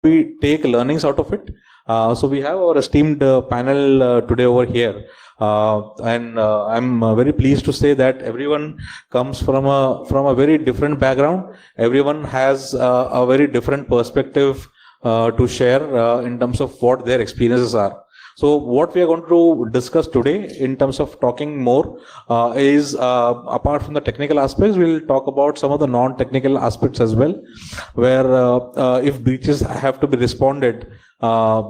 we take learnings out of it. So we have our esteemed panel today over here. And I'm very pleased to say that everyone comes from a very different background. Everyone has a very different perspective to share in terms of what their experiences are. So what we are going to discuss today in terms of talking more is apart from the technical aspects, we'll talk about some of the non-technical aspects as well, where if breaches have to be responded,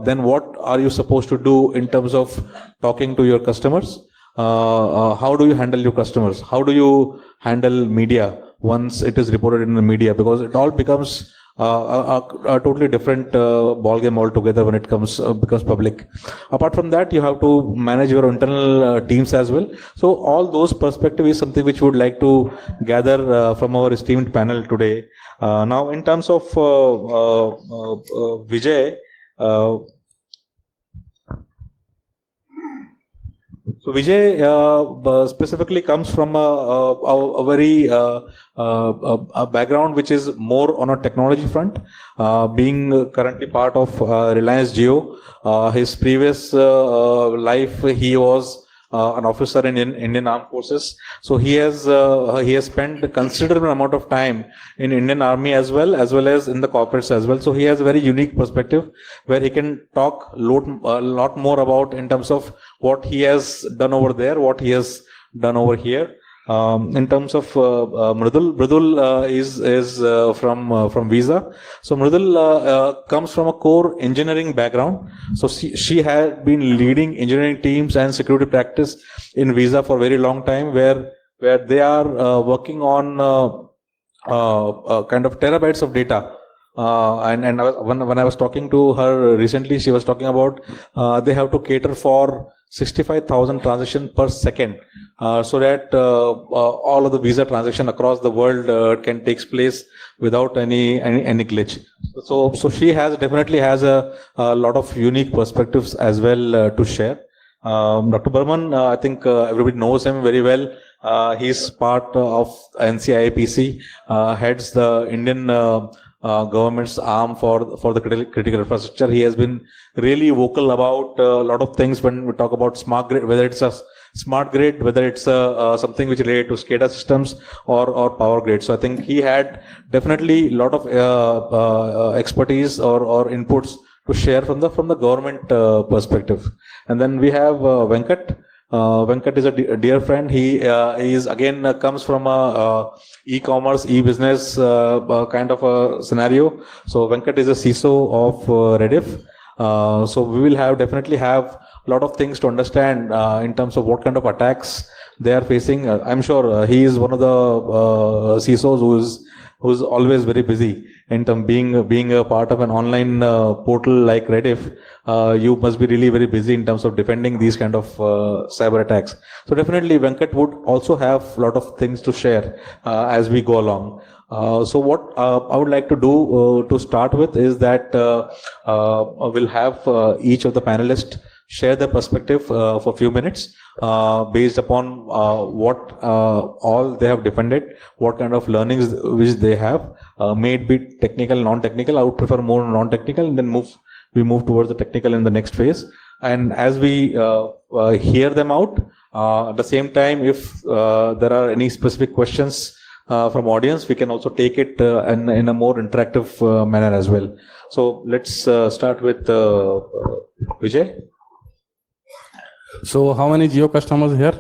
then what are you supposed to do in terms of talking to your customers? How do you handle your customers? How do you handle media once it is reported in the media? Because it all becomes a totally different ball game altogether when it becomes public. Apart from that, you have to manage your internal teams as well. So all those perspectives is something which we would like to gather from our esteemed panel today. Now, in terms of Vijay. So Vijay specifically comes from a very a background which is more on a technology front, being currently part of Reliance Jio. His previous life, he was an officer in Indian Armed Forces. So he has spent a considerable amount of time in Indian Army as well as in the corporates as well. So he has a very unique perspective where he can talk a lot more about in terms of what he has done over there, what he has done over here. In terms of Mridul is from Visa. So Mridul comes from a core engineering background. So she had been leading engineering teams and security practice in Visa for a very long time, where they are working on kind of terabytes of data. And when I was talking to her recently, she was talking about they have to cater for 65,000 transactions per second, so that all of the visa transaction across the world can take place without any glitch. So she definitely has a lot of unique perspectives as well to share. Dr. Burman, I think everybody knows him very well. He's part of NCIPC, heads the Indian government's arm for the critical infrastructure. He has been really vocal about a lot of things when we talk about smart grid, whether it's a smart grid, whether it's something which related to SCADA systems or power grid. So I think he had definitely a lot of expertise or inputs to share from the government perspective. And then we have Venkat. Venkat is a dear friend. He is again comes from a e-commerce, e-business kind of a scenario. So Venkat is a CISO of Rediff. So we will definitely have a lot of things to understand in terms of what kind of attacks they are facing. I'm sure he is one of the CISOs who's always very busy in terms being a part of an online portal like Rediff. You must be really very busy in terms of defending these kind of cyber attacks. So definitely Venkat would also have a lot of things to share as we go along. So what I would like to do to start with is that we'll have each of the panelists share their perspective for a few minutes based upon what all they have defended, what kind of learnings which they have, may it be technical, non-technical. I would prefer more non-technical, and then we move towards the technical in the next phase. And as we hear them out, at the same time, if there are any specific questions from audience, we can also take it in a more interactive manner as well. So let's start with Vijay. So how many Jio customers here?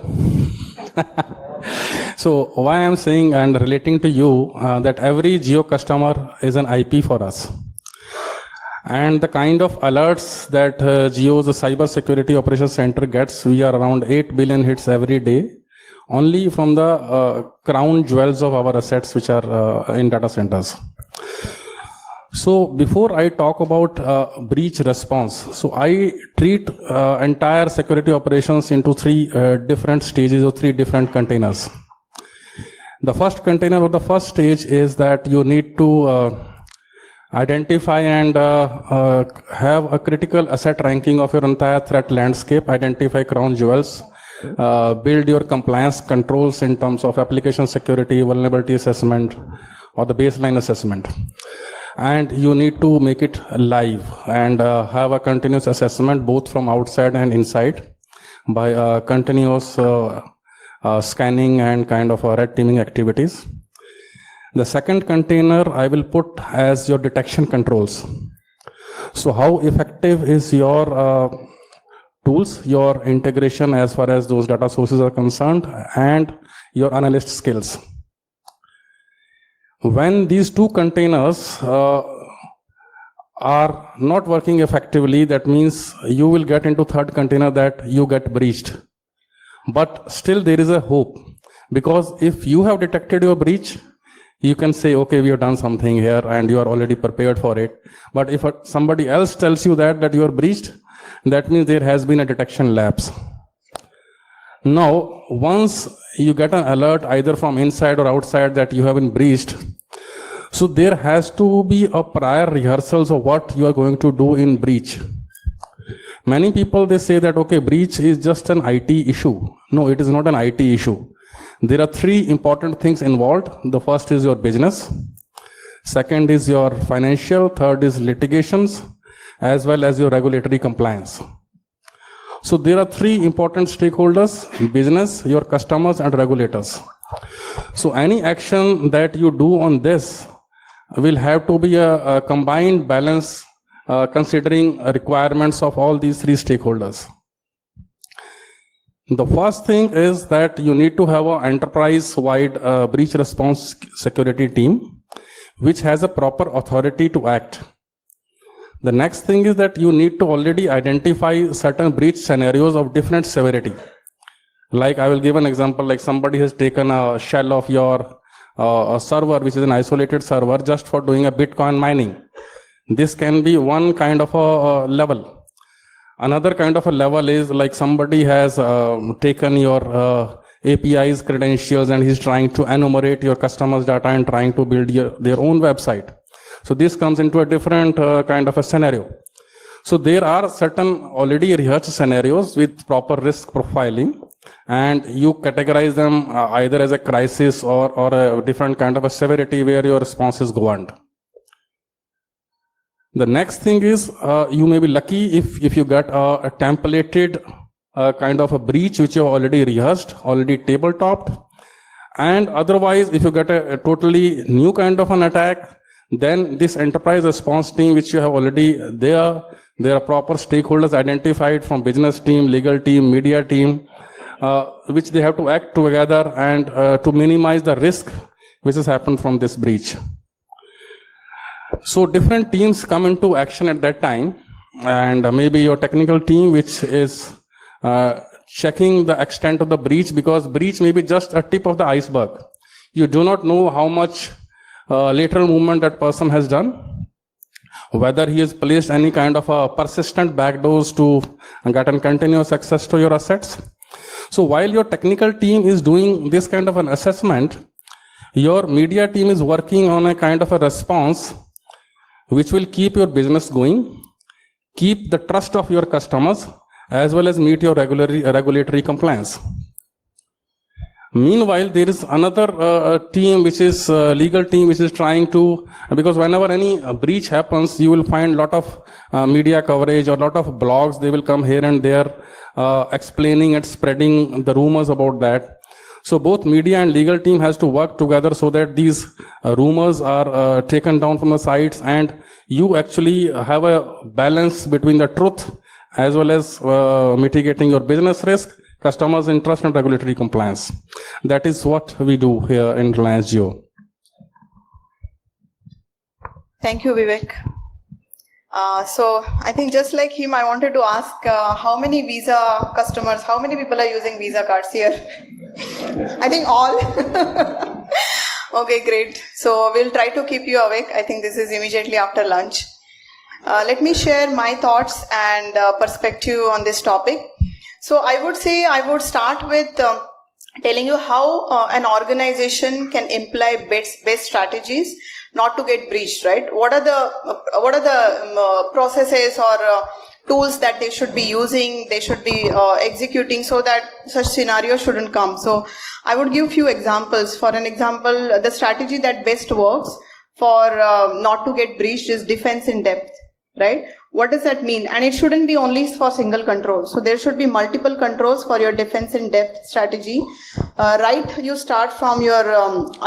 So why I'm saying and relating to you that every Jio customer is an IP for us. And the kind of alerts that Jio's Cyber Security Operations Center gets, we are around 8 billion hits every day, only from the crown jewels of our assets which are in data centers. So before I talk about breach response, so I treat entire security operations into three different stages or three different containers. The first container or the first stage is that you need to identify and have a critical asset ranking of your entire threat landscape, identify crown jewels, build your compliance controls in terms of application security, vulnerability assessment, or the baseline assessment. and you need to make it live and have a continuous assessment both from outside and inside by continuous scanning and kind of red teaming activities. The second container I will put as your detection controls. So how effective is your tools, your integration as far as those data sources are concerned, and your analyst skills. When these two containers are not working effectively, that means you will get into third container that you get breached. But still there is a hope, because if you have detected your breach, you can say, okay, we have done something here and you are already prepared for it. But if somebody else tells you that you are breached, that means there has been a detection lapse. Now, once you get an alert either from inside or outside that you have been breached, so there has to be a prior rehearsals of what you are going to do in breach. Many people, they say that, okay, breach is just an IT issue. No, it is not an IT issue. There are three important things involved. The first is your business. Second is your financial. Third is litigations, as well as your regulatory compliance. So there are three important stakeholders: business, your customers, and regulators. So any action that you do on this will have to be a combined balance considering requirements of all these three stakeholders. The first thing is that you need to have an enterprise-wide breach response security team, which has a proper authority to act. The next thing is that you need to already identify certain breach scenarios of different severity. Like I will give an example, like somebody has taken a shell of your a server, which is an isolated server, just for doing a Bitcoin mining. This can be one kind of a level. Another kind of a level is like somebody has taken your API's credentials and he's trying to enumerate your customers' data and trying to build their own website. So this comes into a different kind of a scenario. So there are certain already rehearsed scenarios with proper risk profiling, and you categorize them either as a crisis or a different kind of a severity where your response is governed. The next thing is you may be lucky if you get a templated kind of a breach which you have already rehearsed, already tabletopped, and otherwise if you get a totally new kind of an attack, then this enterprise response team which you have already there are proper stakeholders identified from business team, legal team, media team, which they have to act together and to minimize the risk which has happened from this breach. So different teams come into action at that time, and maybe your technical team which is checking the extent of the breach, because breach may be just a tip of the iceberg. You do not know how much lateral movement that person has done, whether he has placed any kind of a persistent backdoors to get a continuous access to your assets. So while your technical team is doing this kind of an assessment, your media team is working on a kind of a response which will keep your business going, keep the trust of your customers, as well as meet your regulatory compliance. Meanwhile, there is another team, which is legal team, which is trying to, because whenever any breach happens, you will find a lot of media coverage or a lot of blogs. They will come here and there explaining and spreading the rumors about that. So both media and legal team has to work together so that these rumors are taken down from the sites, and you actually have a balance between the truth as well as mitigating your business risk, customers' interest, and regulatory compliance. That is what we do here in Reliance Jio. Thank you, Vivek. So I think just like him, I wanted to ask how many Visa customers, how many people are using Visa cards here? I think all. Okay, great. So we'll try to keep you awake. I think this is immediately after lunch. Let me share my thoughts and perspective on this topic. So I would say I would start with telling you how an organization can imply best strategies not to get breached, right? What are the processes or tools that they should be using, they should be executing so that such scenarios shouldn't come. So I would give few examples. For an example, the strategy that best works for not to get breached is defense in depth, right? What does that mean? And it shouldn't be only for single control. So there should be multiple controls for your defense in depth strategy. Right, you start from your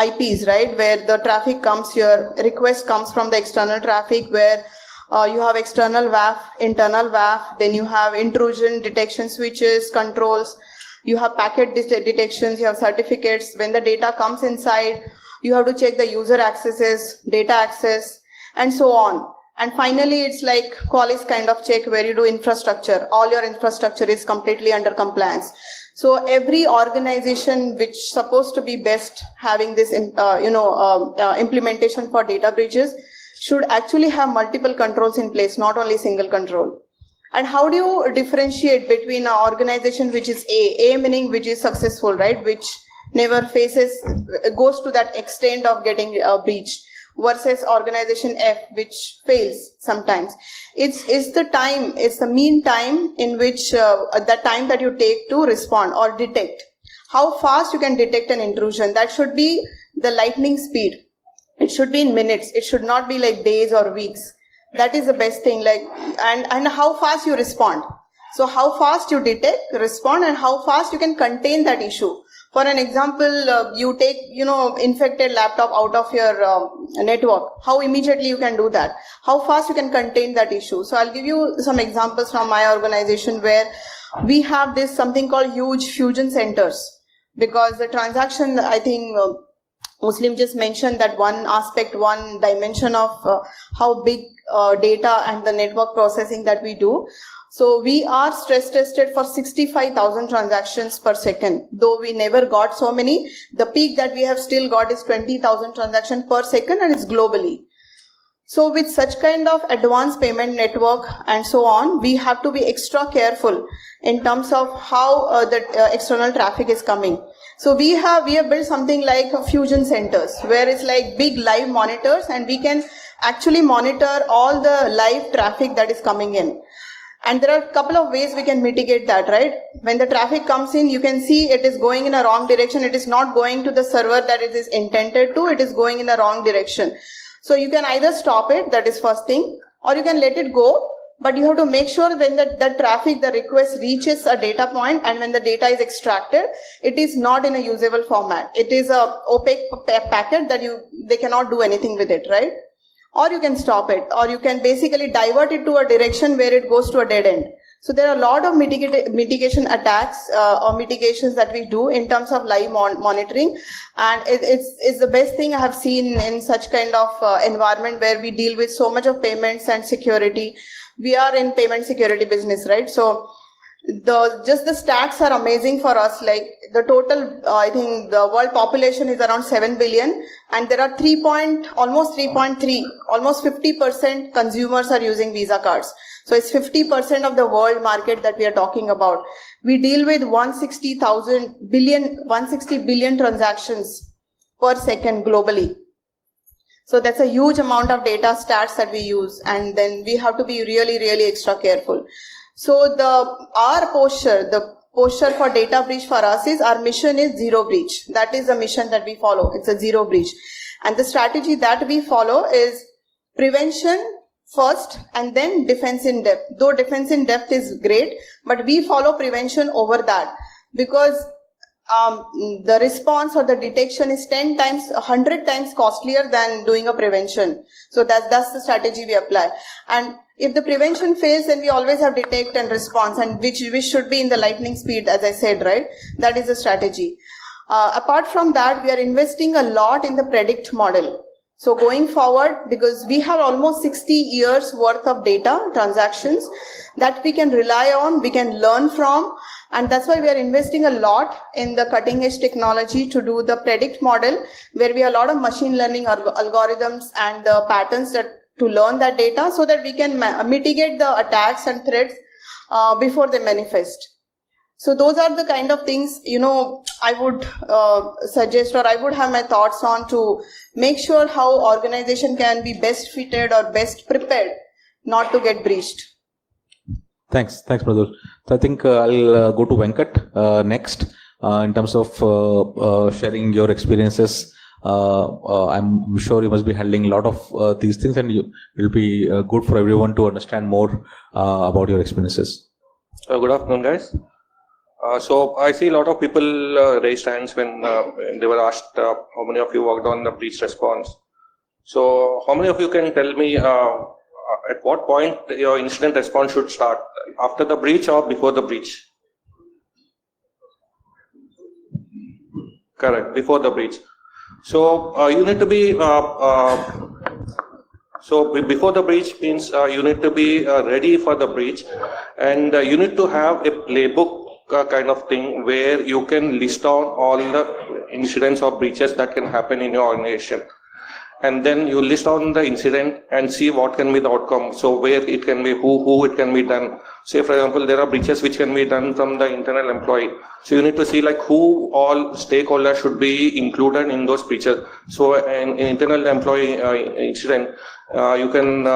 IPs, right, where the traffic comes, your request comes from the external traffic, where you have external WAF, internal WAF, then you have intrusion detection switches, controls, you have packet detections, you have certificates. When the data comes inside, you have to check the user accesses, data access, and so on. And finally, it's like Qualys kind of check where you do infrastructure. All your infrastructure is completely under compliance. So every organization which is supposed to be best having this, implementation for data breaches should actually have multiple controls in place, not only single control. And how do you differentiate between an organization which is A meaning which is successful, right? Which never goes to that extent of getting breached, versus organization F, which fails sometimes. It's the mean time in which the time that you take to respond or detect. How fast you can detect an intrusion. That should be the lightning speed. It should be in minutes. It should not be like days or weeks. That is the best thing. And how fast you respond. So how fast you detect, respond, and how fast you can contain that issue. For an example, you take, infected laptop out of your network. How immediately you can do that? How fast you can contain that issue? So I'll give you some examples from my organization where we have this something called huge fusion centers, because the transaction, I think Muslim just mentioned that one aspect, one dimension of how big data and the network processing that we do. So we are stress tested for 65,000 transactions per second. Though we never got so many, the peak that we have still got is 20,000 transactions per second, and it's globally. So with such kind of advanced payment network and so on, we have to be extra careful in terms of how the external traffic is coming. So we have built something like fusion centers, where it's like big live monitors, and we can actually monitor all the live traffic that is coming in. And there are a couple of ways we can mitigate that, right? When the traffic comes in, you can see it is going in a wrong direction. It is not going to the server that it is intended to. It is going in the wrong direction. So you can either stop it, that is first thing, or you can let it go. But you have to make sure when the traffic, the request reaches a data point, and when the data is extracted, it is not in a usable format. It is a opaque packet that they cannot do anything with it, right? Or you can stop it, or you can basically divert it to a direction where it goes to a dead end. So there are a lot of mitigation attacks or mitigations that we do in terms of live monitoring. And it's the best thing I have seen in such kind of environment where we deal with so much of payments and security. We are in payment security business, right? So just the stats are amazing for us. Like the total, I think the world population is around 7 billion, and there are almost 3.3, almost 50% consumers are using Visa cards. So it's 50% of the world market that we are talking about. We deal with 160 billion transactions per second globally. So that's a huge amount of data stats that we use, and then we have to be really, really extra careful. So our posture, the posture for data breach for us is, our mission is zero breach. That is the mission that we follow. It's a zero breach. And the strategy that we follow is prevention first and then defense in depth. Though defense in depth is great, but we follow prevention over that, because the response or the detection is 10 times, 100 times costlier than doing a prevention. So that's the strategy we apply. And if the prevention fails, then we always have detect and response, and which should be in the lightning speed, as I said, right? That is the strategy. Apart from that, we are investing a lot in the predict model. So going forward, because we have almost 60 years worth of data transactions that we can rely on, we can learn from, and that's why we are investing a lot in the cutting edge technology to do the predict model, where we have a lot of machine learning algorithms and the patterns to learn that data, so that we can mitigate the attacks and threats before they manifest. So those are the kind of things, I would suggest, or I would have my thoughts on, to make sure how organization can be best fitted or best prepared not to get breached. Thanks, Pradul. So I think I'll go to Venkat next in terms of sharing your experiences I'm sure you must be handling a lot of these things, and it will be good for everyone to understand more about your experiences. Good afternoon, guys. So I see a lot of people raised hands when they were asked how many of you worked on the breach response. So how many of you can tell me at what point your incident response should start? After the breach or before the breach? Correct, before the breach. So you need to be, before the breach means you need to be ready for the breach, and you need to have a playbook kind of thing where you can list down all the incidents or breaches that can happen in your organization. And then you list down the incident and see what can be the outcome. So where it can be, who it can be done. Say, for example, there are breaches which can be done from the internal employee. So you need to see like who all stakeholders should be included in those breaches. So an internal employee incident, you can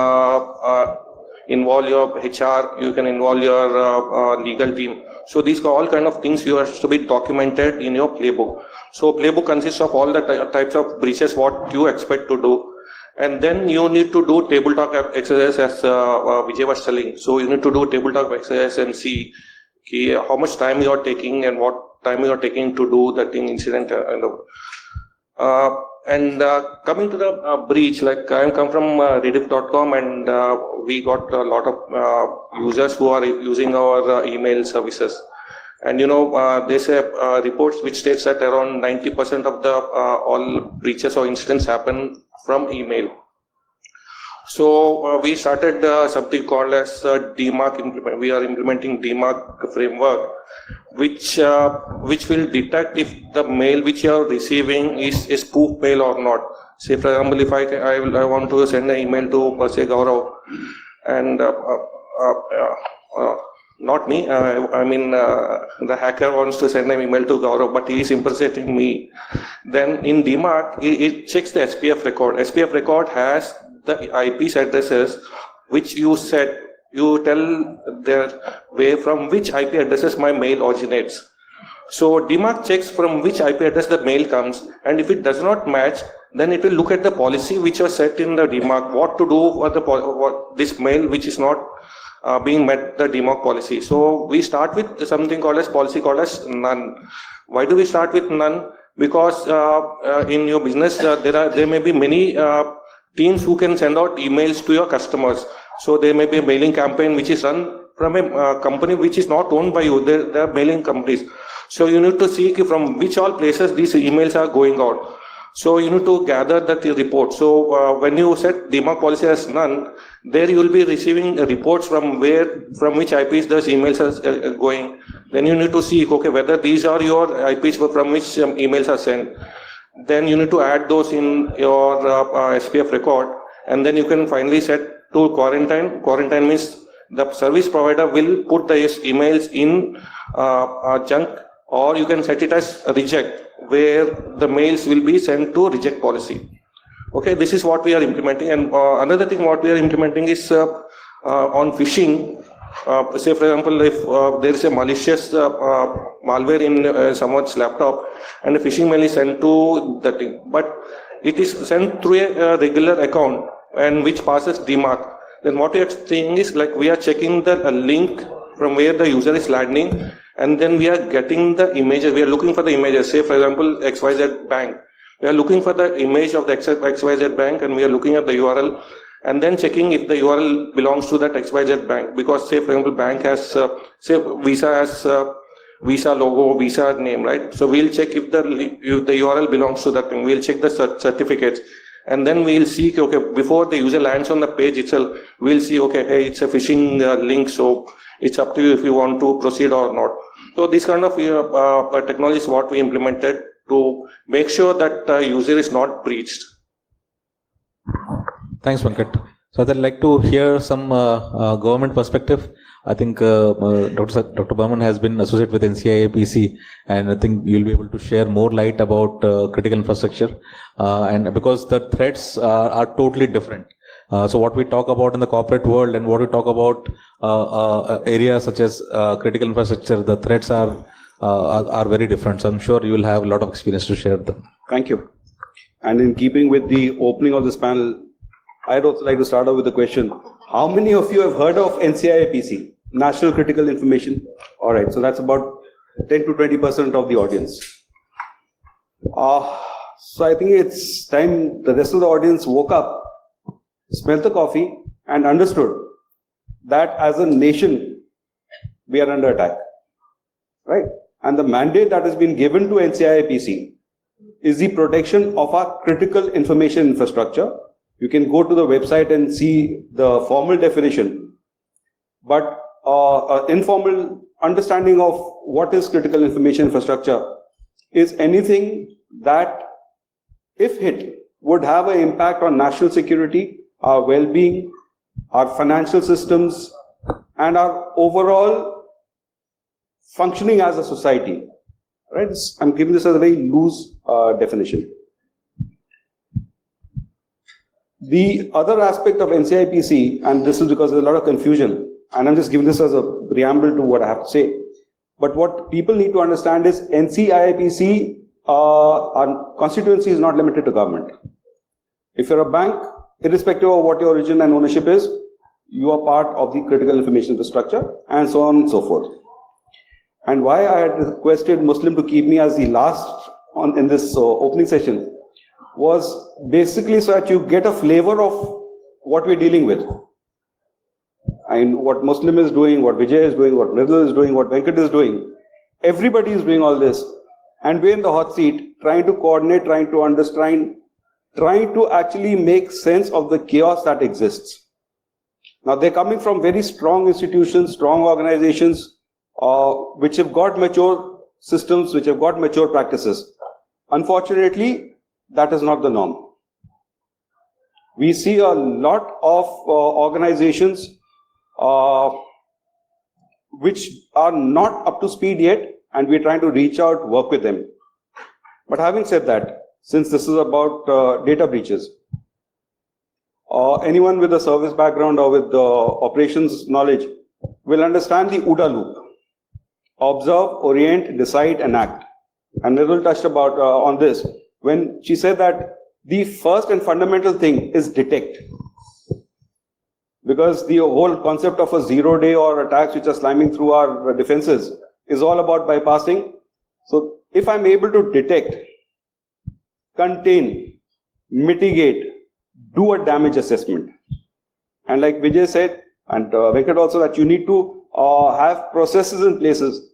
involve your HR, you can involve your legal team. So these are all kind of things you have to be documented in your playbook. So playbook consists of all the types of breaches what you expect to do. And then you need to do table talk exercise as Vijay was telling. So you need to do table talk exercise and see how much time you are taking and what time you are taking to do that incident. And coming to the breach, like I come from Rediff.com, and we got a lot of users who are using our email services. And they say reports which states that around 90% of the all breaches or incidents happen from email. So we started something called as DMARC implement. We are implementing DMARC framework, which will detect if the mail which you are receiving is a spoof mail or not. Say, for example, if I want to send an email to say Gaurav, and not me, I mean the hacker wants to send an email to Gaurav, but he is impersonating me. Then in DMARC, it checks the SPF record. SPF record has the IP addresses which you said, you tell there where from which IP addresses my mail originates. So DMARC checks from which IP address the mail comes, and if it does not match, then it will look at the policy which was set in the DMARC, what to do for this mail which is not being met the DMARC policy. So we start with something called as policy called as none. Why do we start with none? Because in your business there may be many teams who can send out emails to your customers. So there may be a mailing campaign which is run from a company which is not owned by you. They are mailing companies. So you need to see from which all places these emails are going out. So you need to gather that report. So when you set DMARC policy as none, there you will be receiving reports from which IPs those emails are going. Then you need to see, okay, whether these are your IPs from which emails are sent. Then you need to add those in your SPF record, and then you can finally set to quarantine. Quarantine means the service provider will put the emails in junk, or you can set it as reject, where the mails will be sent to reject policy. Okay, this is what we are implementing. And another thing what we are implementing is on phishing. Say, for example, if there is a malicious malware in someone's laptop and a phishing mail is sent to that thing, but it is sent through a regular account and which passes DMARC, then what we are saying is like we are checking the link from where the user is landing, and then we are getting the images. We are looking for the images. Say, for example, XYZ bank. We are looking for the image of the XYZ bank, and we are looking at the URL, and then checking if the URL belongs to that XYZ bank. Because, say, for example, bank has, say, Visa has Visa logo, Visa name, right? So we'll check if the URL belongs to that thing. We'll check the certificates, and then we'll see, okay, before the user lands on the page itself, we'll see, okay, hey, it's a phishing link, so it's up to you if you want to proceed or not. So this kind of technology is what we implemented to make sure that the user is not breached. Thanks, Venkat. So I'd like to hear some government perspective. I think Dr. Burman has been associated with NCIA PC, and I think you'll be able to share more light about critical infrastructure, and because the threats are totally different. So what we talk about in the corporate world and what we talk about areas such as critical infrastructure, the threats are very different. So I'm sure you will have a lot of experience to share them. Thank you. And in keeping with the opening of this panel, I'd also like to start off with a question. How many of you have heard of NCIPC, National Critical Information? All right, so that's about 10 to 20% of the audience. So I think it's time the rest of the audience woke up, smelled the coffee, and understood that as a nation, we are under attack, right? And the mandate that has been given to NCIPC is the protection of our critical information infrastructure. You can go to the website and see the formal definition, but an informal understanding of what is critical information infrastructure is anything that, if hit, would have an impact on national security, our well-being, our financial systems, and our overall functioning as a society. Right? I'm giving this as a very loose definition. The other aspect of NCIPC, and this is because there's a lot of confusion, and I'm just giving this as a preamble to what I have to say. But what people need to understand is NCIPC, our constituency is not limited to government. If you're a bank, irrespective of what your origin and ownership is, you are part of the critical information infrastructure, and so on and so forth. And why I had requested Muslim to keep me as the last in this opening session was basically so that you get a flavor of what we're dealing with. And what Muslim is doing, what Vijay is doing, what Mridul is doing, what Venkat is doing. Everybody is doing all this. And we're in the hot seat, trying to coordinate, trying to understand, trying to actually make sense of the chaos that exists. Now, they're coming from very strong institutions, strong organizations, which have got mature systems, which have got mature practices. Unfortunately, that is not the norm. We see a lot of organizations which are not up to speed yet, and we're trying to reach out, work with them. But having said that, since this is about data breaches, anyone with a service background or with operations knowledge will understand the OODA loop. Observe, orient, decide, and act. And Nirul touched about on this when she said that the first and fundamental thing is detect. Because the whole concept of a 0-day or attacks which are slamming through our defenses is all about bypassing. So if I'm able to detect, contain, mitigate, do a damage assessment. And like Vijay said, and Venkat also, that you need to have processes in places.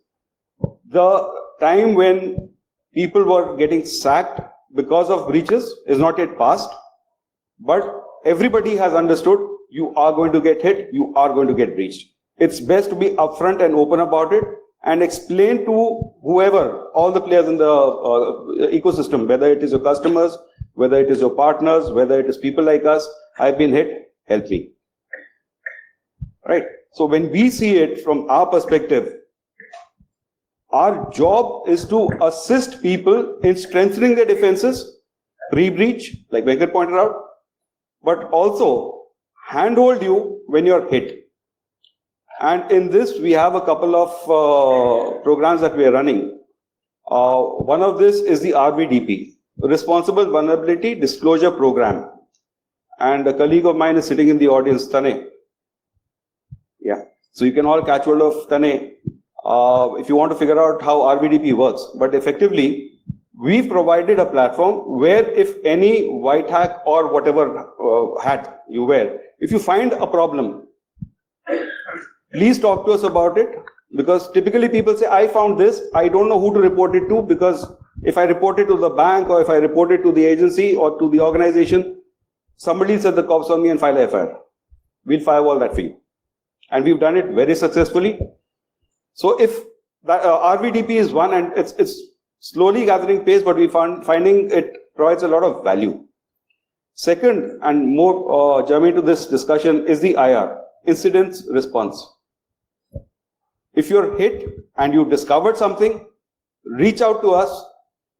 The time when people were getting sacked because of breaches is not yet past, but everybody has understood you are going to get hit, you are going to get breached. It's best to be upfront and open about it and explain to whoever, all the players in the ecosystem, whether it is your customers, whether it is your partners, whether it is people like us, I've been hit, help me. Right? So when we see it from our perspective, our job is to assist people in strengthening their defenses, pre-breach, like Venkat pointed out, but also handhold you when you're hit. And in this, we have a couple of programs that we are running. One of this is the RVDP, Responsible Vulnerability Disclosure Program. And a colleague of mine is sitting in the audience, Tane. Yeah, so you can all catch hold of Tane if you want to figure out how RVDP works. But effectively, we've provided a platform where if any white hack or whatever hat you wear, if you find a problem, please talk to us about it. Because typically people say, I found this, I don't know who to report it to, because if I report it to the bank or if I report it to the agency or to the organization, somebody set the cops on me and file a FIR. We'll firewall that for you. And we've done it very successfully. So if that RVDP is one, and it's slowly gathering pace, but we're finding it provides a lot of value. Second, and more germane to this discussion, is the IR, Incidents Response. If you're hit and you've discovered something, reach out to us.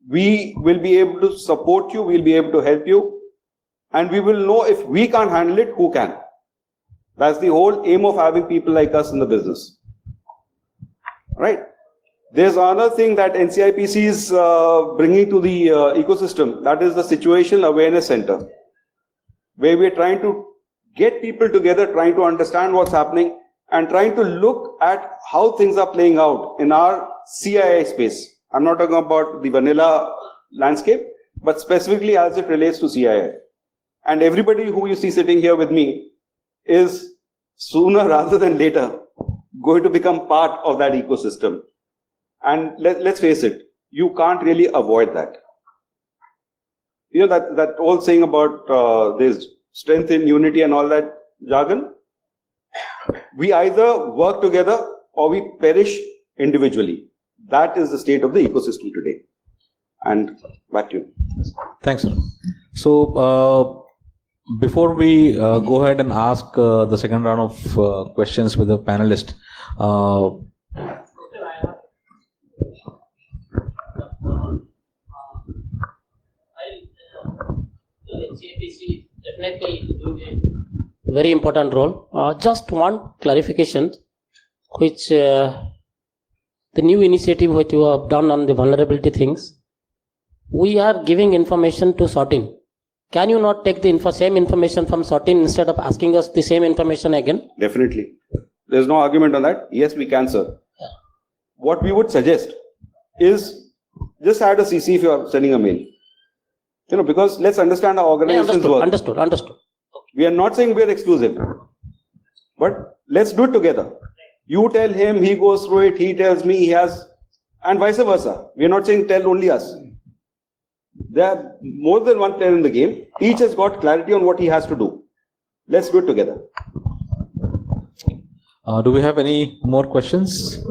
We will be able to support you, we'll be able to help you, and we will know if we can't handle it, who can. That's the whole aim of having people like us in the business. Right? There's another thing that NCIPC is bringing to the ecosystem, that is the Situational Awareness Center, where we're trying to get people together, trying to understand what's happening, and trying to look at how things are playing out in our CII space. I'm not talking about the vanilla landscape, but specifically as it relates to CII. And everybody who you see sitting here with me is sooner rather than later going to become part of that ecosystem. And let's face it, you can't really avoid that. You know, that old saying about there's strength in unity and all that jargon. We either work together or we perish individually. That is the state of the ecosystem today. And back to you. Thanks, sir. So, before we go ahead and ask the second round of questions with the panelist, CPC definitely doing a very important role. Just one clarification, which the new initiative which you have done on the vulnerability things, we are giving information to Sortin. Can you not take the same information from Sortin instead of asking us the same information again? Definitely. There's no argument on that. Yes, we can, sir. Yeah. What we would suggest is just add a CC if you are sending a mail. You know, because let's understand how organizations work. Understood. We are not saying we are exclusive, but let's do it together. You tell him, he goes through it, he tells me, he has, and vice versa. We are not saying tell only us. There are more than one player in the game. Each has got clarity on what he has to do. Let's do it together. do we have any more questions?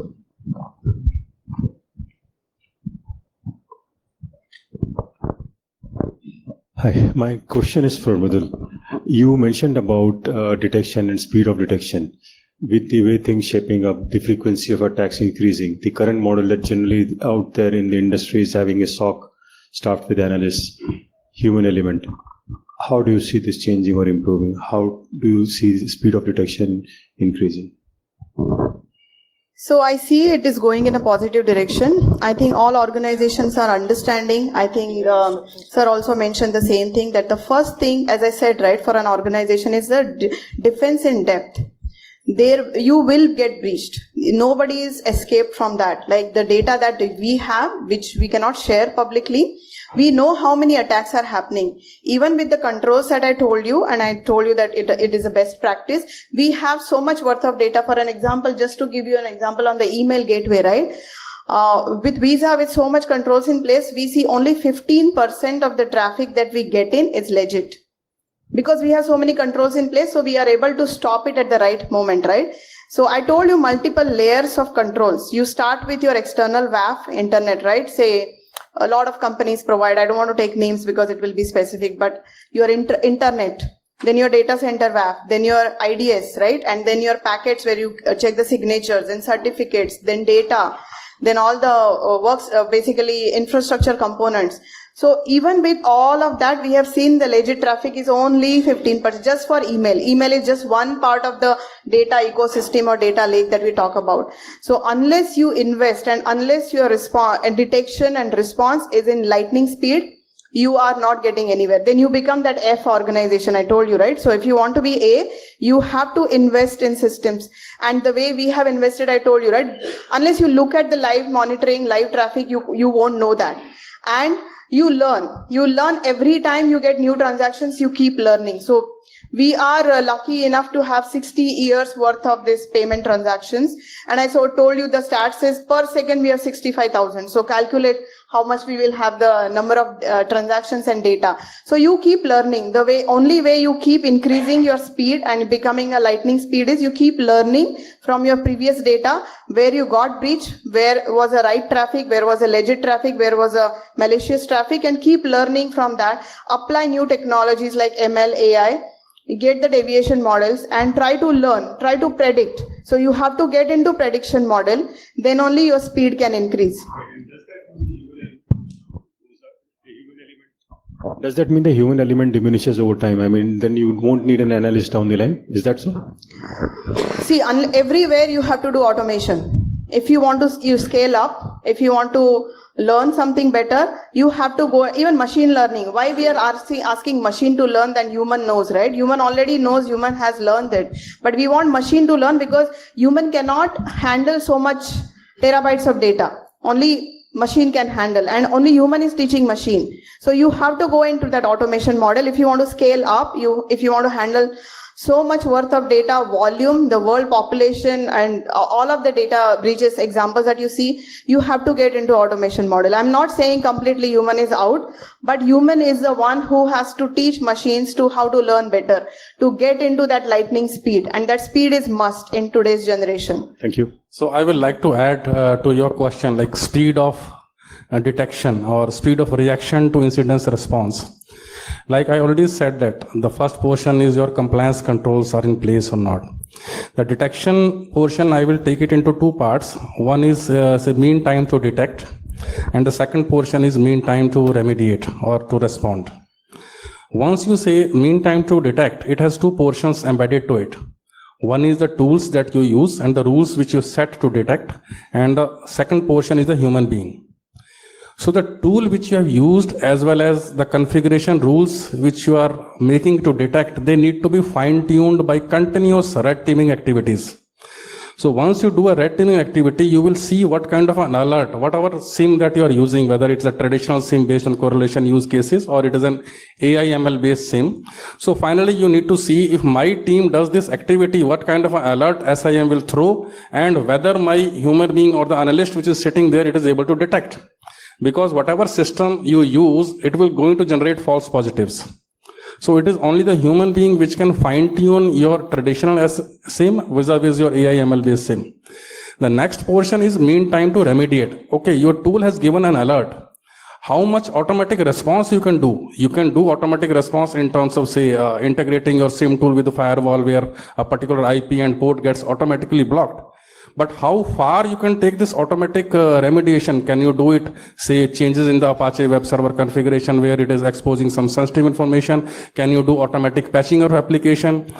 Hi, my question is for Madhul. You mentioned about detection and speed of detection. With the way things shaping up, the frequency of attacks increasing, the current model that generally out there in the industry is having a SOC staffed with analysts, human element. How do you see this changing or improving? How do you see the speed of detection increasing? So I see it is going in a positive direction. I think all organizations are understanding. I think sir also mentioned the same thing, that the first thing, as I said, right, for an organization is the defense in depth. There you will get breached. Nobody is escaped from that. Like the data that we have, which we cannot share publicly, we know how many attacks are happening. Even with the controls that I told you, and I told you that it is a best practice, we have so much worth of data. For an example, just to give you an example on the email gateway, right? With Visa, with so much controls in place, we see only 15% of the traffic that we get in is legit. Because we have so many controls in place, so we are able to stop it at the right moment, right? So I told you multiple layers of controls. You start with your external WAF, internet, right? Say a lot of companies provide, I don't want to take names because it will be specific, but your internet, then your data center WAF, then your IDS, right? And then your packets where you check the signatures and certificates, then data, then all the works, basically infrastructure components. So even with all of that, we have seen the legit traffic is only 15% just for email. Email is just one part of the data ecosystem or data lake that we talk about. So unless you invest and unless your response and detection and response is in lightning speed, you are not getting anywhere. Then you become that F organization I told you, right? So if you want to be A, you have to invest in systems. And the way we have invested, I told you, right? Unless you look at the live monitoring, live traffic, you won't know that. And you learn every time you get new transactions, you keep learning. So we are lucky enough to have 60 years worth of this payment transactions. And I told you the stats is per second we have 65,000. So calculate how much we will have the number of transactions and data. So you keep learning. The only way you keep increasing your speed and becoming a lightning speed is you keep learning from your previous data, where you got breached, where was a right traffic, where was a legit traffic, where was a malicious traffic, and keep learning from that. Apply new technologies like ML, AI, get the deviation models and try to learn, try to predict. So you have to get into prediction model, then only your speed can increase. Does that mean the human element diminishes over time? I mean, then you won't need an analyst down the line. Is that so? See, everywhere you have to do automation. If you want to scale up, if you want to learn something better, you have to go, even machine learning. Why we are asking machine to learn than human knows, right? Human already knows, human has learned it. But we want machine to learn because human cannot handle so much terabytes of data. Only machine can handle, and only human is teaching machine. So you have to go into that automation model. If you want to scale up, if you want to handle so much worth of data volume, the world population and all of the data breaches examples that you see, you have to get into automation model. I'm not saying completely human is out, but human is the one who has to teach machines to how to learn better, to get into that lightning speed. And that speed is must in today's generation. Thank you. So I will like to add to your question, like speed of detection or speed of reaction to incidence response. Like I already said that the first portion is your compliance controls are in place or not. The detection portion, I will take it into two parts. One is say mean time to detect, and the second portion is mean time to remediate or to respond. Once you say mean time to detect, it has two portions embedded to it. One is the tools that you use and the rules which you set to detect, and the second portion is the human being. So the tool which you have used as well as the configuration rules which you are making to detect, they need to be fine-tuned by continuous red teaming activities. So once you do a red teaming activity, you will see what kind of an alert, whatever SIM that you are using, whether it's a traditional SIM based on correlation use cases or it is an AI ML based SIM. So finally, you need to see if my team does this activity, what kind of an alert SIM will throw, and whether my human being or the analyst which is sitting there, it is able to detect. Because whatever system you use, it will going to generate false positives. So it is only the human being which can fine tune your traditional SIM vis-a-vis your AI ML based SIM. The next portion is mean time to remediate. Okay, your tool has given an alert. How much automatic response you can do? You can do automatic response in terms of say integrating your SIM tool with the firewall where a particular IP and port gets automatically blocked. But how far you can take this automatic remediation? Can you do it, say, changes in the Apache web server configuration where it is exposing some sensitive information? Can you do automatic patching of application?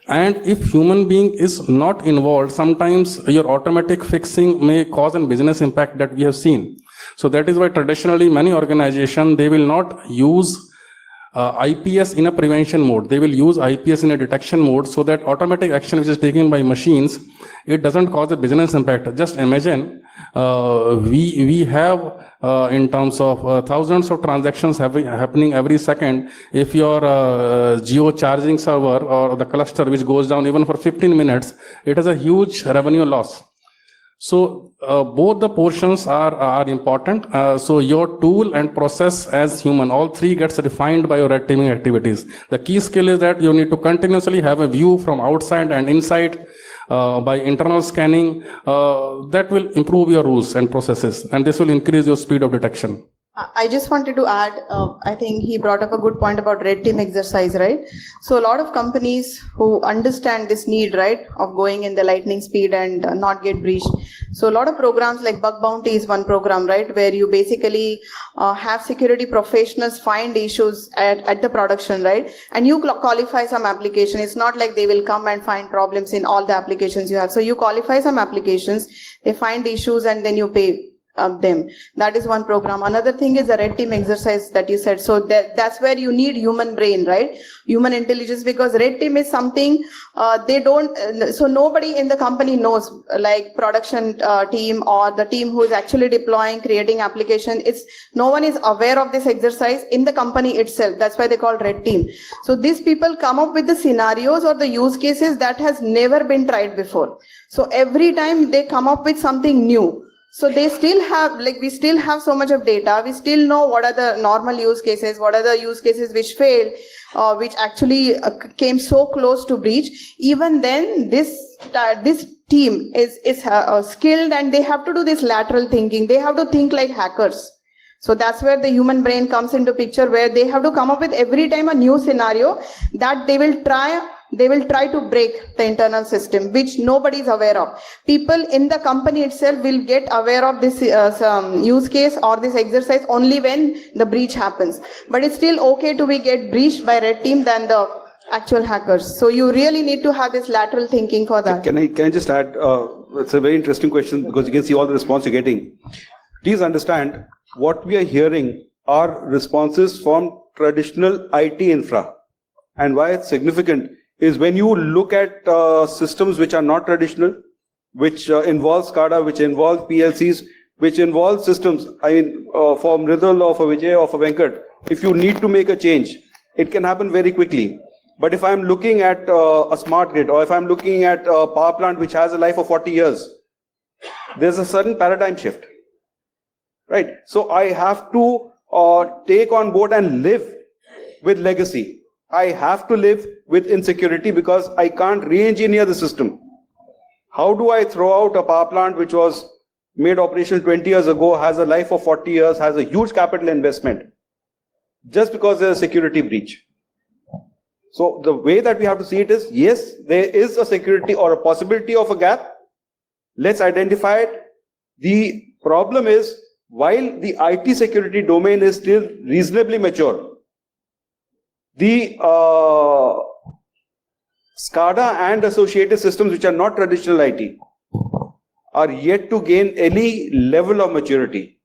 And if human being is not involved, sometimes your automatic fixing may cause a business impact that we have seen. So that is why traditionally many organizations, they will not use IPS in a prevention mode. They will use IPS in a detection mode so that automatic action which is taken by machines, it doesn't cause a business impact. Just imagine we have in terms of thousands of transactions happening every second. If your geo charging server or the cluster which goes down even for 15 minutes, it has a huge revenue loss. So both the portions are important. So your tool and process as human, all three gets defined by your red teaming activities. The key skill is that you need to continuously have a view from outside and inside by internal scanning. That will improve your rules and processes, and this will increase your speed of detection. I just wanted to add, I think he brought up a good point about red team exercise, right? So a lot of companies who understand this need, right, of going in the lightning speed and not get breached. So a lot of programs like Bug Bounty is one program, right, where you basically have security professionals find issues at the production, right? And you qualify some application. It's not like they will come and find problems in all the applications you have. So you qualify some applications, they find issues, and then you pay them. That is one program. Another thing is the red team exercise that you said. So that's where you need human brain, right? Human intelligence, because red team is something they don't, so nobody in the company knows, like production team or the team who is actually deploying, creating application. No one is aware of this exercise in the company itself. That's why they call red team. So these people come up with the scenarios or the use cases that has never been tried before. So every time they come up with something new. So they still have, like, we still have so much of data. We still know what are the normal use cases, what are the use cases which failed, which actually came so close to breach. Even then, this team is skilled, and they have to do this lateral thinking. They have to think like hackers. So that's where the human brain comes into picture, where they have to come up with every time a new scenario that they will try to break the internal system, which nobody is aware of. People in the company itself will get aware of this use case or this exercise only when the breach happens. But it's still okay to get breached by red team than the actual hackers. So you really need to have this lateral thinking for that. Can I just add, it's a very interesting question because you can see all the response you're getting. please understand what we are hearing are responses from traditional IT infra. And why it's significant is when you look at systems which are not traditional, which involve SCADA, which involve PLCs, which involve systems. I mean, for Mridul or for Vijay or for Venkat, if you need to make a change, it can happen very quickly. But if I'm looking at a smart grid, or if I'm looking at a power plant which has a life of 40 years, there's a certain paradigm shift, right? So I have to take on board and live with legacy. I have to live with insecurity because I can't re-engineer the system. How do I throw out a power plant which was made operational 20 years ago, has a life of 40 years, has a huge capital investment, just because there's a security breach? So the way that we have to see it is, yes, there is a security or a possibility of a gap. Let's identify it. The problem is, while the IT security domain is still reasonably mature, the SCADA and associated systems which are not traditional IT are yet to gain any level of maturity.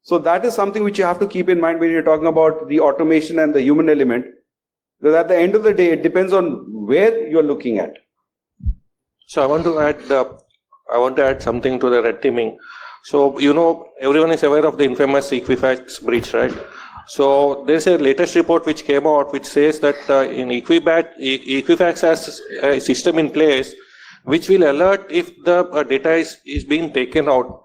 So that is something which you have to keep in mind when you're talking about the automation and the human element. Because at the end of the day, it depends on where you're looking at. So I want to add something to the red teaming. So, you know, everyone is aware of the infamous Equifax breach, right? So there's a latest report which came out which says that in Equifax has a system in place which will alert if the data is being taken out.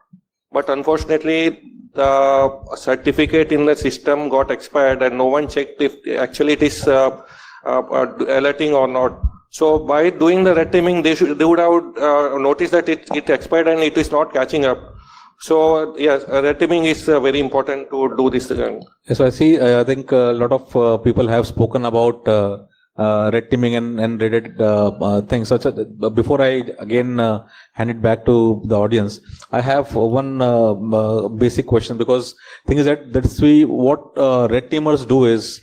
But unfortunately, the certificate in the system got expired and no one checked if actually it is alerting or not. So by doing the red teaming, they would have noticed that it expired and it is not catching up. So yes, red teaming is very important to do this. Yes, I see. I think a lot of people have spoken about red teaming and related things. So before I again hand it back to the audience, I have one basic question, because thing is that's what red teamers do is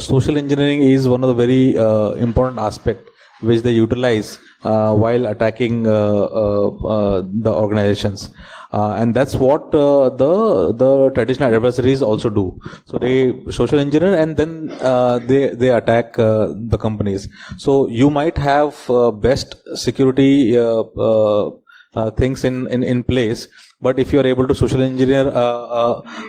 social engineering is one of the very important aspect which they utilize while attacking the organizations, and that's what the traditional adversaries also do. So they social engineer and then they attack the companies. So you might have best security things in place, but if you are able to social engineer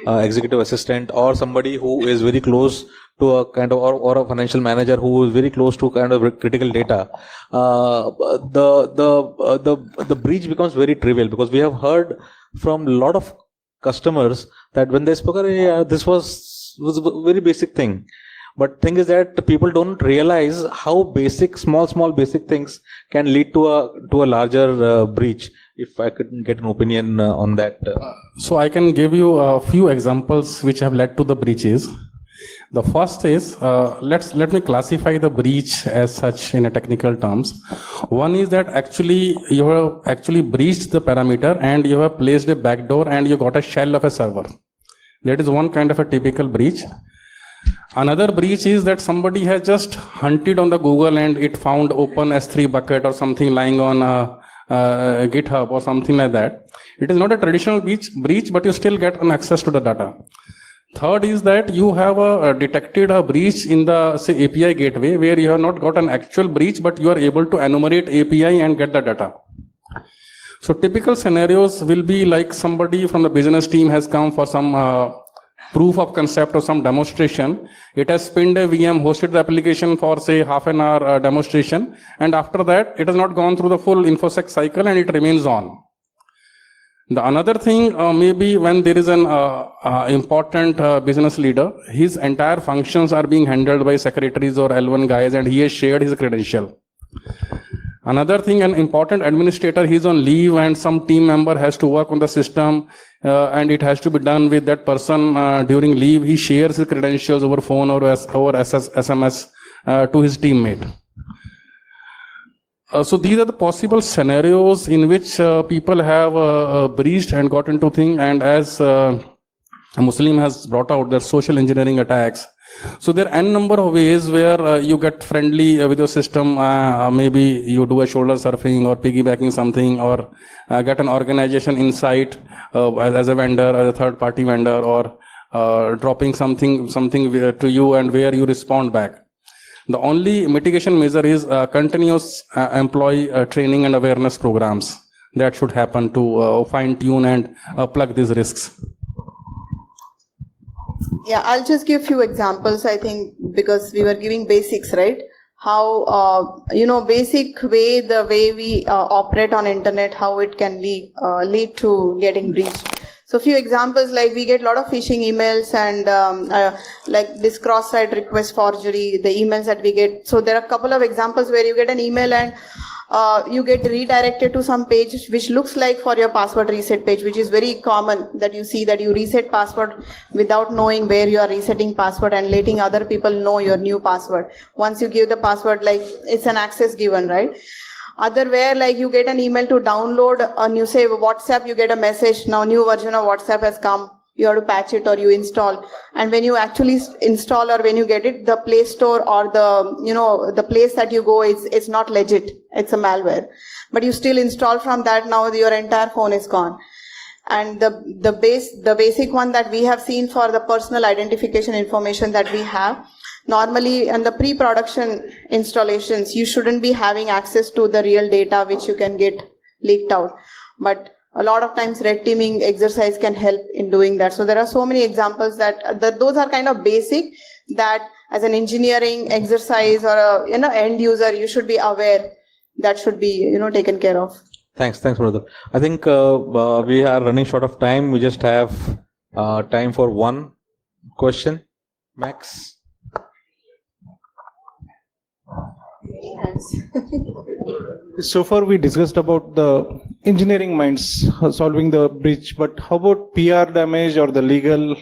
executive assistant or somebody who is very close to a kind of or a financial manager who is very close to kind of critical data, the breach becomes very trivial, because we have heard from a lot of customers that when they spoke, this was a very basic thing. But thing is that people don't realize how basic, small basic things can lead to a larger breach. If I could get an opinion on that. So I can give you a few examples which have led to the breaches. The first is, let me classify the breach as such in a technical terms. One is that actually you have actually breached the parameter and you have placed a backdoor and you got a shell of a server. That is one kind of a typical breach. Another breach is that somebody has just hunted on the Google and it found open S3 bucket or something lying on GitHub or something like that. It is not a traditional breach, but you still get an access to the data. Third is that you have detected a breach in the, say, API gateway, where you have not got an actual breach, but you are able to enumerate API and get the data. So typical scenarios will be like somebody from the business team has come for some proof of concept or some demonstration. It has spinned a VM, hosted the application for, say, half an hour demonstration. And after that, it has not gone through the full InfoSec cycle and it remains on. The another thing maybe when there is an important business leader, his entire functions are being handled by secretaries or L1 guys and he has shared his credential. Another thing, an important administrator, he's on leave and some team member has to work on the system and it has to be done with that person during leave. He shares his credentials over phone or over SMS to his teammate. So these are the possible scenarios in which people have breached and got into things. And as Muslim has brought out, their social engineering attacks, So there are n number of ways where you get friendly with your system. Maybe you do a shoulder surfing or piggybacking something, or get an organization insight as a vendor, as a third party vendor, or dropping something to you and where you respond back. The only mitigation measure is continuous employee training and awareness programs that should happen to fine tune and plug these risks. Yeah, I'll just give few examples, I think, because we were giving basics, right? How, basic way, the way we operate on internet, how it can lead to getting breached. So few examples, like we get a lot of phishing emails and like this cross-site request forgery, the emails that we get. So there are a couple of examples where you get an email and you get redirected to some page which looks like for your password reset page, which is very common that you see that you reset password without knowing where you are resetting password and letting other people know your new password. Once you give the password, like it's an access given, right? Other where like you get an email to download and you say WhatsApp, you get a message, now new version of WhatsApp has come, you have to patch it or you install. And when you actually install or when you get it, the Play Store or the place that you go, it's not legit, it's a malware. But you still install from that, now your entire phone is gone. And the basic one that we have seen for the personal identification information that we have, normally in the pre-production installations, you shouldn't be having access to the real data which you can get leaked out. But a lot of times red teaming exercise can help in doing that. So there are so many examples that those are kind of basic that as an engineering exercise or a end user, you should be aware that should be taken care of. Thanks, brother. I think we are running short of time. We just have time for one question, max. So far we discussed about the engineering minds solving the breach, but how about PR damage or the legal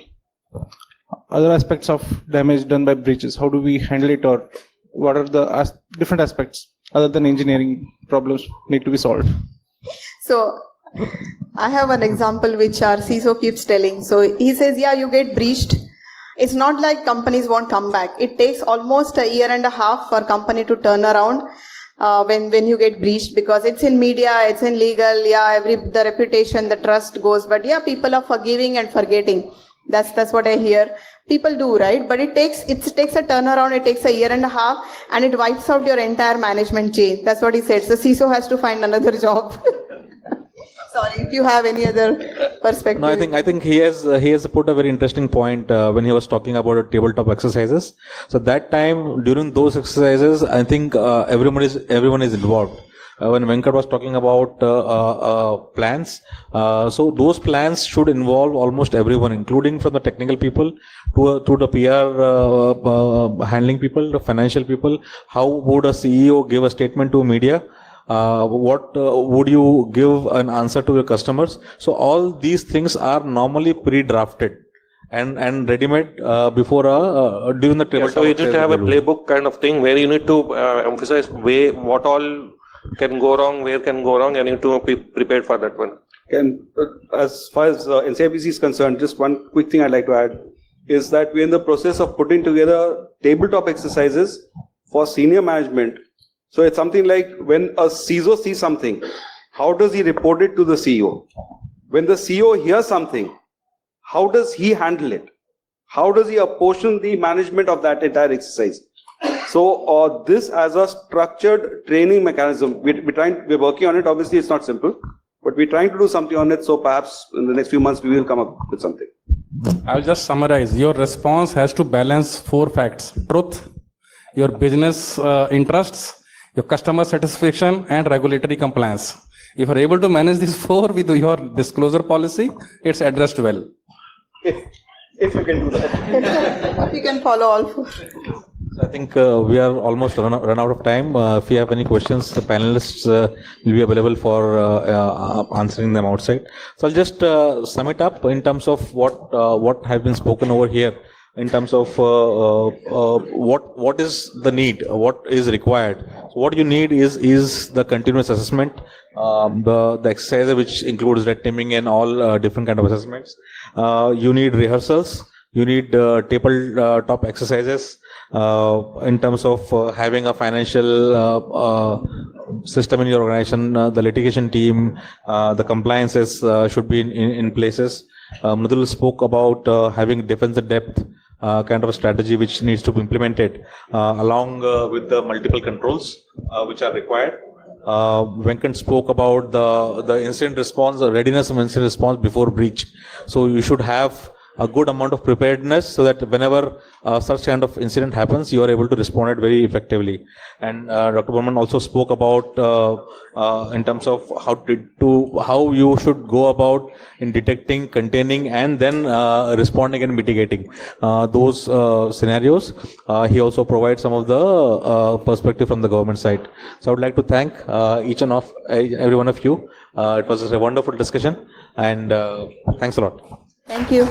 other aspects of damage done by breaches? How do we handle it, or what are the different aspects other than engineering problems need to be solved? So I have an example which our CXO keeps telling. So he says, yeah, you get breached. It's not like companies won't come back. It takes almost a year and a half for a company to turn around when you get breached, because it's in media, it's in legal, the reputation, the trust goes. But yeah, people are forgiving and forgetting. That's what I hear. People do, right? But it takes a turnaround. It takes a year and a half, and it wipes out your entire management chain. That's what he said. So CXO has to find another job. Sorry, if you have any other perspective. No, I think he has put a very interesting point when he was talking about tabletop exercises. So that time during those exercises, I think everyone is involved. When Venkat was talking about plans, so those plans should involve almost everyone, including from the technical people to the PR handling people, the financial people. How would a CEO give a statement to media? What would you give an answer to your customers? So all these things are normally pre-drafted and ready-made before during the tabletop. So you need to have a playbook kind of thing where you need to emphasize what all can go wrong, where can go wrong, and you need to be prepared for that one. And as far as NCIPC is concerned, just one quick thing I'd like to add is that we're in the process of putting together tabletop exercises for senior management. So it's something like when a CXO sees something, how does he report it to the CEO? When the CEO hears something, how does he handle it? How does he apportion the management of that entire exercise? So this as a structured training mechanism, we're working on it. Obviously, it's not simple, but we're trying to do something on it. So perhaps in the next few months, we will come up with something. I'll just summarize. Your response has to balance 4 facts: truth, your business interests, your customer satisfaction, and regulatory compliance. If you're able to manage these 4 with your disclosure policy, it's addressed well. If you can do that. You can follow all 4. I think we are almost run out of time. If you have any questions, the panelists will be available for answering them outside. So I'll just sum it up in terms of what has been spoken over here. In terms of what is the need, what is required. So what you need is the continuous assessment, the exercise which includes red teaming and all different kind of assessments. You need rehearsals. You need tabletop exercises in terms of having a financial system in your organization. The litigation team, the compliances should be in places. Mridul spoke about having defense in depth kind of a strategy which needs to be implemented along with the multiple controls which are required. Venkat spoke about the incident response, the readiness of incident response before breach. So you should have a good amount of preparedness so that whenever such kind of incident happens, you are able to respond it very effectively. And Dr. Burman also spoke about in terms of how you should go about in detecting, containing, and then responding and mitigating those scenarios. He also provides some of the perspective from the government side. So I would like to thank each and every one of you. It was a wonderful discussion, and thanks a lot. Thank you.